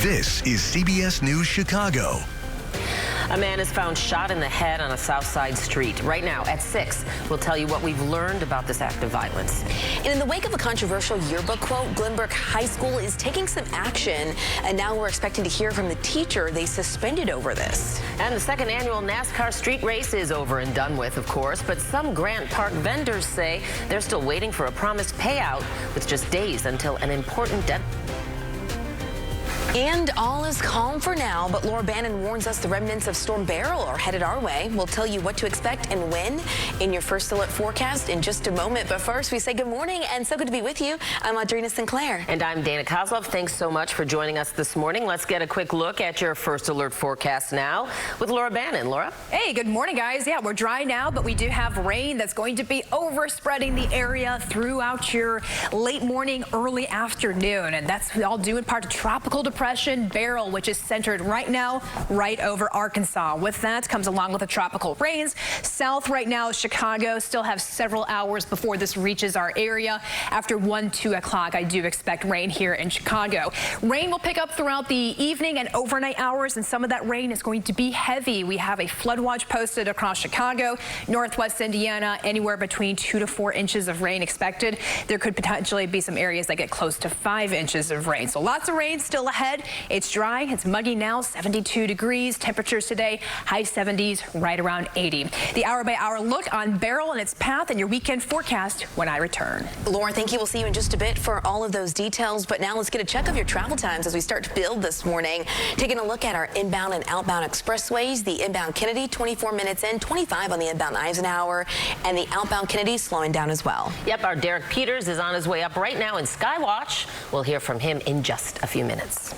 This is CBS News Chicago. A man is found shot in the head on a South Side street. Right now at 6, we'll tell you what we've learned about this act of violence. And in the wake of a controversial yearbook quote, Glenbrook High School is taking some action, and now we're expecting to hear from the teacher they suspended over this. And the second annual NASCAR street race is over and done with, of course, but some Grant Park vendors say they're still waiting for a promised payout with just days until an important deadline. And all is calm for now, but Laura Bannon warns us the remnants of Storm Beryl are headed our way. We'll tell you what to expect and when in your first alert forecast in just a moment. But first, we say good morning and so good to be with you. I'm Audrina Sinclair. And I'm Dana Kozlov. Thanks so much for joining us this morning. Let's get a quick look at your first alert forecast now with Laura Bannon. Laura? Hey, good morning, guys. Yeah, we're dry now, but we do have rain that's going to be overspreading the area throughout your late morning, early afternoon. And that's all due in part to tropical depression Beryl, which is centered right now right over Arkansas. With that comes along with the tropical rains. South right now, Chicago still have several hours before this reaches our area. After 1-2 o'clock, I do expect rain here in Chicago. Rain will pick up throughout the evening and overnight hours, and some of that rain is going to be heavy. We have a flood watch posted across Chicago, northwest Indiana, anywhere between 2 to 4 inches of rain expected. There could potentially be some areas that get close to 5 inches of rain. So lots of rain still ahead. It's dry. It's muggy now, 72 degrees. Temperatures today, high 70s, right around 80. The hour-by-hour look on Beryl and its path and your weekend forecast when I return. Laura, thank you. We'll see you in just a bit for all of those details. But now let's get a check of your travel times as we start to build this morning. Taking a look at our inbound and outbound expressways. The inbound Kennedy, 24 minutes in, 25 on the inbound Eisenhower, and the outbound Kennedy slowing down as well. Yep, our Derek Peters is on his way up right now in Skywatch. We'll hear from him in just a few minutes.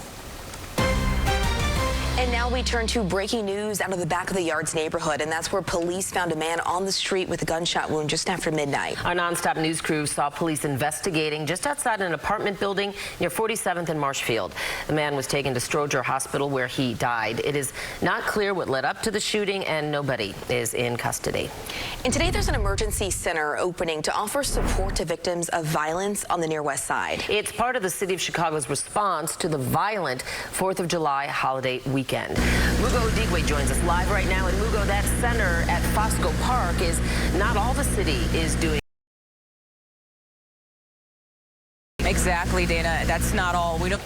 And now we turn to breaking news out of the Back of the Yards neighborhood, and that's where police found a man on the street with a gunshot wound just after midnight. Our nonstop news crew saw police investigating just outside an apartment building near 47th and Marshfield. The man was taken to Stroger Hospital where he died. It is not clear what led up to the shooting, and nobody is in custody. And today there's an emergency center opening to offer support to victims of violence on the Near West Side. It's part of the city of Chicago's response to the violent 4th of July holiday weekend. Mugo Odigwe joins us live right now. And Mugo, that center at Fosco Park is not all the city is doing. Exactly, Dana. That's not all. We don't.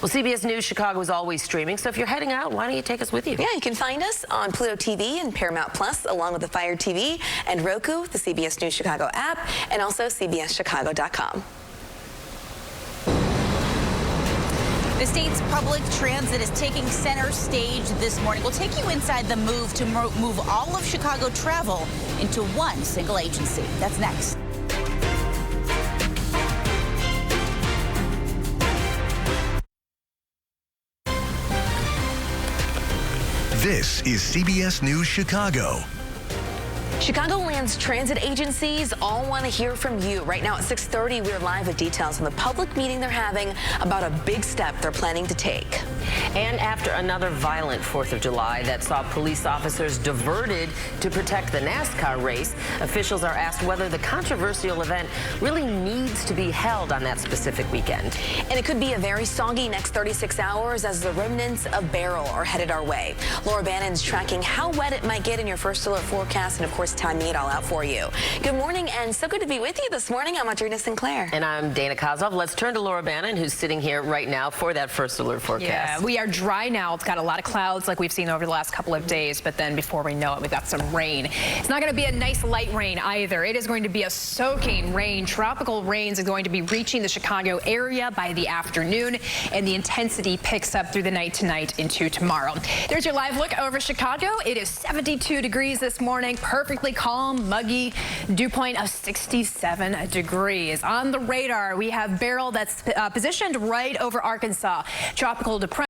Well, CBS News Chicago is always streaming, so if you're heading out, why don't you take us with you? Yeah, you can find us on Pluto TV and Paramount Plus, along with the Fire TV and Roku, the CBS News Chicago app, and also CBSChicago.com. The state's public transit is taking center stage this morning. We'll take you inside the move to move all of Chicago travel into one single agency. That's next. This is CBS News Chicago. Chicagoland's transit agencies all want to hear from you. Right now at 6:30, we're live with details on the public meeting they're having about a big step they're planning to take. And after another violent 4th of July that saw police officers diverted to protect the NASCAR race, officials are asked whether the controversial event really needs to be held on that specific weekend. And it could be a very soggy next 36 hours as the remnants of Beryl are headed our way. Laura Bannon's tracking how wet it might get in your first alert forecast and, of course, timing it all out for you. Good morning, and so good to be with you this morning. I'm Audrina Sinclair. And I'm Dana Kozlov. Let's turn to Laura Bannon, who's sitting here right now for that first alert forecast. Yeah, we are dry now. It's got a lot of clouds like we've seen over the last couple of days, but then before we know it, we've got some rain. It's not going to be a nice light rain either. It is going to be a soaking rain. Tropical rains are going to be reaching the Chicago area by the afternoon, and the intensity picks up through the night tonight into tomorrow. There's your live look over Chicago. It is 72 degrees this morning, perfectly calm, muggy, dew point of 67 degrees. On the radar, we have Beryl that's positioned right over Arkansas. Tropical depression.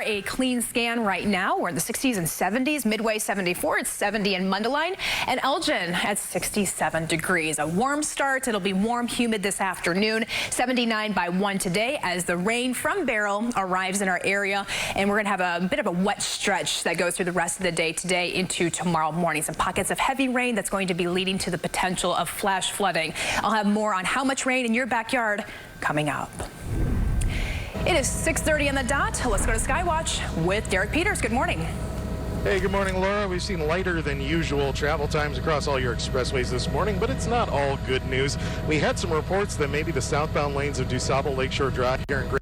a clean scan right now. We're in the 60s and 70s. Midway 74. It's 70 in Mundelein. And Elgin at 67 degrees. A warm start. It'll be warm, humid this afternoon. 79 by 1 today as the rain from Beryl arrives in our area. And we're going to have a bit of a wet stretch that goes through the rest of the day today into tomorrow morning. Some pockets of heavy rain that's going to be leading to the potential of flash flooding. I'll have more on how much rain in your backyard coming up. It is 6:30 on the dot. Let's go to Skywatch with Derek Peters. Good morning. Hey, good morning, Laura. We've seen lighter than usual travel times across all your expressways this morning, but it's not all good news. We had some reports that maybe the southbound lanes of DuSable Lakeshore Drive here in Great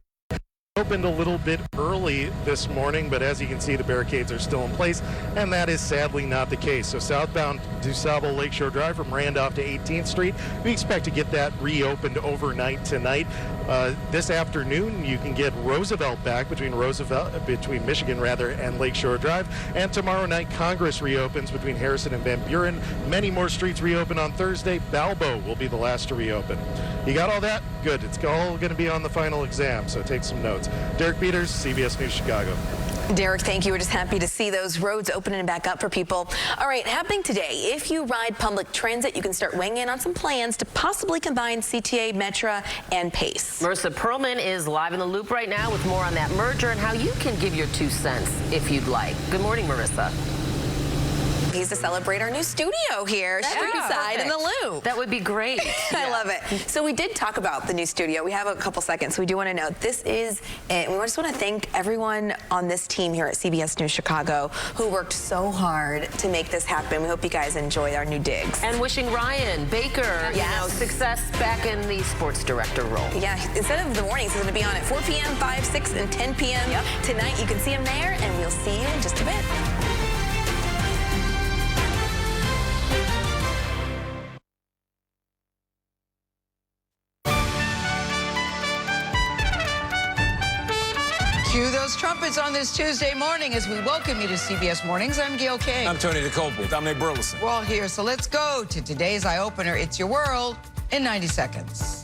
opened a little bit early this morning, but as you can see, the barricades are still in place, and that is sadly not the case. So southbound DuSable Lakeshore Drive from Randolph to 18th Street, we expect to get that reopened overnight tonight. This afternoon, you can get Roosevelt back between Michigan and Lakeshore Drive, and tomorrow night, Congress reopens between Harrison and Van Buren. Many more streets reopen on Thursday. Balbo will be the last to reopen. You got all that? Good. It's all going to be on the final exam, so take some notes. Derek Peters, CBS News Chicago. Derek, thank you. We're just happy to see those roads opening back up for people. All right, happening today, if you ride public transit, you can start weighing in on some plans to possibly combine CTA, Metra, and Pace. Marissa Perlman is live in the loop right now with more on that merger and how you can give your 2 cents if you'd like. Good morning, Marissa. Pleased to celebrate our new studio here, Streetside in the Loop. That would be great. I love it. So we did talk about the new studio. We have a couple seconds. We do want to know this is it. We just want to thank everyone on this team here at CBS News Chicago who worked so hard to make this happen. We hope you guys enjoy our new digs. And wishing Ryan Baker, success back in the sports director role. Yeah, instead of the mornings, he's going to be on at 4 p.m., 5, 6, and 10 p.m. Tonight. You can see him there, and we'll see you in just a bit. Cue those trumpets on this Tuesday morning as we welcome you to CBS Mornings. I'm Gail King. I'm Tony DeColpit. I'm Nate Burleson. We're all here, so let's go to today's eye-opener. It's Your World in 90 seconds.